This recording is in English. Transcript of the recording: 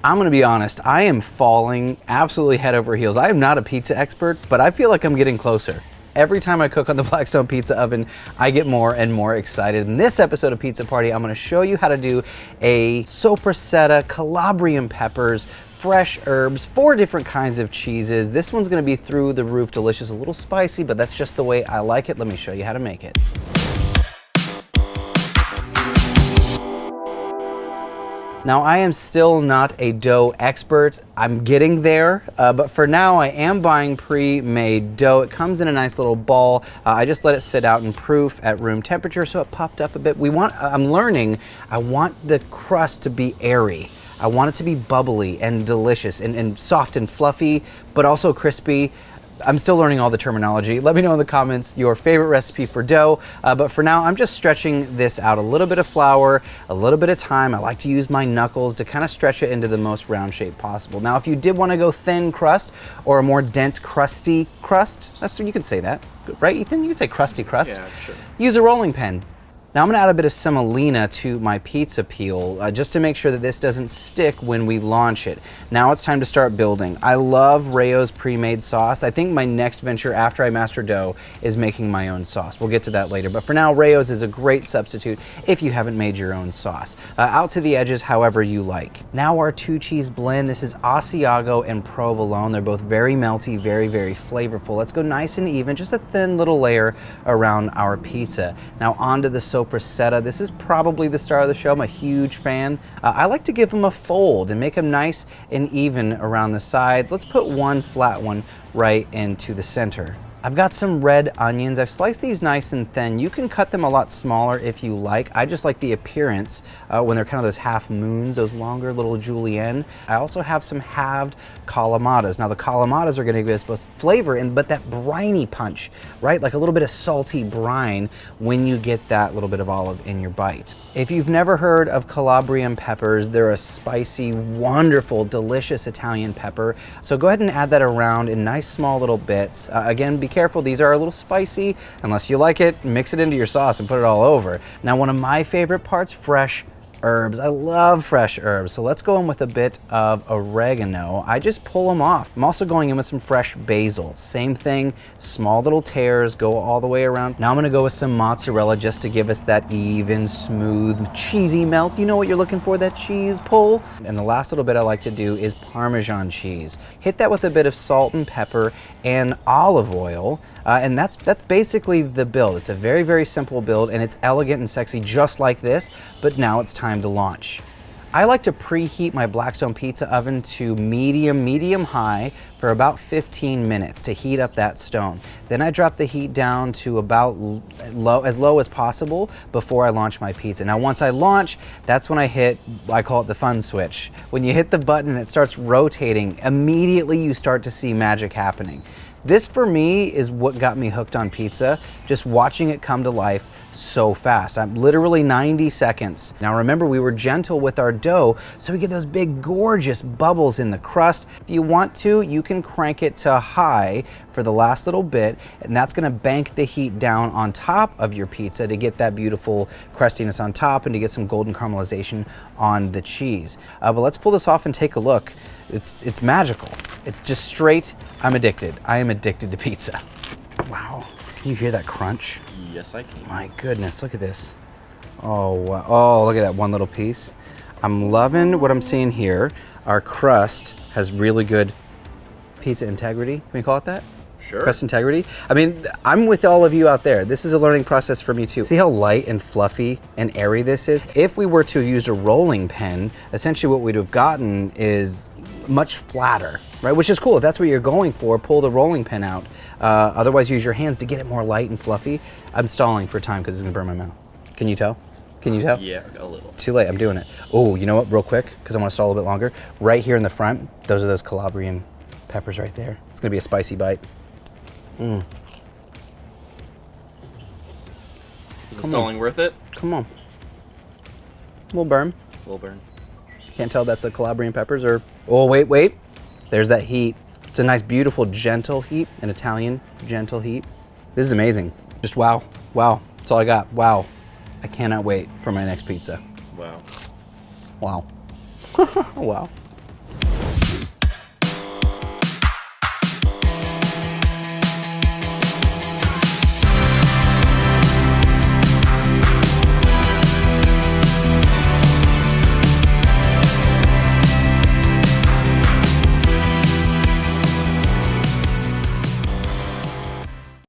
I'm gonna be honest, I am falling absolutely head over heels. I am not a pizza expert, but I feel like I'm getting closer. Every time I cook on the Blackstone Pizza Oven, I get more and more excited. In this episode of Pizza Party, I'm gonna show you how to do a Soppressata, Calabrian peppers, fresh herbs, 4 different kinds of cheeses. This one's gonna be through the roof delicious, a little spicy, but that's just the way I like it. Let me show you how to make it. Now, I am still not a dough expert. I'm getting there, but for now I am buying pre-made dough. It comes in a nice little ball. I just let it sit out in proof at room temperature so it puffed up a bit. I'm learning, I want the crust to be airy. I want it to be bubbly and delicious and soft and fluffy, but also crispy. I'm still learning all the terminology. Let me know in the comments your favorite recipe for dough. But for now, I'm just stretching this out. A little bit of flour, a little bit of time. I like to use my knuckles to kind of stretch it into the most round shape possible. Now, if you did want to go thin crust or a more dense, crusty crust, that's you can say that, right, Ethan? You can say crusty crust. Yeah, sure. Use a rolling pin. Now I'm gonna add a bit of semolina to my pizza peel just to make sure that this doesn't stick when we launch it. Now it's time to start building. I love Rayo's pre-made sauce. I think my next venture after I master dough is making my own sauce. We'll get to that later, but for now Rayo's is a great substitute if you haven't made your own sauce. Out to the edges however you like. Now our 2-cheese blend. This is Asiago and Provolone. They're both very melty, very, very flavorful. Let's go nice and even, just a thin little layer around our pizza. Now onto the Soppressata. This is probably the star of the show. I'm a huge fan. I like to give them a fold and make them nice and even around the sides. Let's put one flat one right into the center. I've got some red onions. I've sliced these nice and thin. You can cut them a lot smaller if you like. I just like the appearance when they're kind of those half moons, those longer little julienne. I also have some halved calamatas. Now the calamatas are gonna give us both flavor but that briny punch, right? Like a little bit of salty brine when you get that little bit of olive in your bite. If you've never heard of Calabrian peppers, they're a spicy, wonderful, delicious Italian pepper. So go ahead and add that around in nice small little bits. Again, be careful, these are a little spicy. Unless you like it, mix it into your sauce and put it all over. Now, one of my favorite parts, fresh herbs. I love fresh herbs, so let's go in with a bit of oregano. I just pull them off. I'm also going in with some fresh basil. Same thing, small little tears, go all the way around. Now I'm gonna go with some mozzarella just to give us that even, smooth, cheesy melt. You know what you're looking for, that cheese pull? And the last little bit I like to do is Parmesan cheese. Hit that with a bit of salt and pepper and olive oil, and that's basically the build. It's a very, very simple build, and it's elegant and sexy just like this, but now it's time to launch. I like to preheat my Blackstone Pizza Oven to medium high for about 15 minutes to heat up that stone. Then I drop the heat down to about as low as possible before I launch my pizza. Now once I launch, that's when I call it the fun switch. When you hit the button and it starts rotating, immediately you start to see magic happening. This for me is what got me hooked on pizza, just watching it come to life so fast. I'm literally 90 seconds. Now remember, we were gentle with our dough, so we get those big gorgeous bubbles in the crust. If you want to, you can crank it to high for the last little bit, and that's gonna bank the heat down on top of your pizza to get that beautiful crustiness on top and to get some golden caramelization on the cheese. But let's pull this off and take a look. It's magical. It's just straight, I'm addicted. I am addicted to pizza. Wow, can you hear that crunch? Yes, I can. My goodness, look at this. Oh, wow. Oh, look at that one little piece. I'm loving what I'm seeing here. Our crust has really good pizza integrity. Can we call it that? Sure. Crust integrity. I mean, I'm with all of you out there. This is a learning process for me too. See how light and fluffy and airy this is? If we were to have used a rolling pin, essentially what we'd have gotten is much flatter, right? Which is cool. If that's what you're going for, pull the rolling pin out. Otherwise, use your hands to get it more light and fluffy. I'm stalling for time because it's gonna burn my mouth. Can you tell? Can you tell? Yeah, a little. Too late, I'm doing it. Oh, you know what, real quick, because I want to stall a bit longer. Right here in the front, those are those Calabrian peppers right there. It's gonna be a spicy bite. Is the stalling worth it? Come on. A little burn. A little burn. Can't tell that's the Calabrian peppers or... Oh, wait. There's that heat. It's a nice, beautiful, gentle heat, an Italian gentle heat. This is amazing. Just wow. That's all I got. Wow. I cannot wait for my next pizza. Wow. Wow. Wow.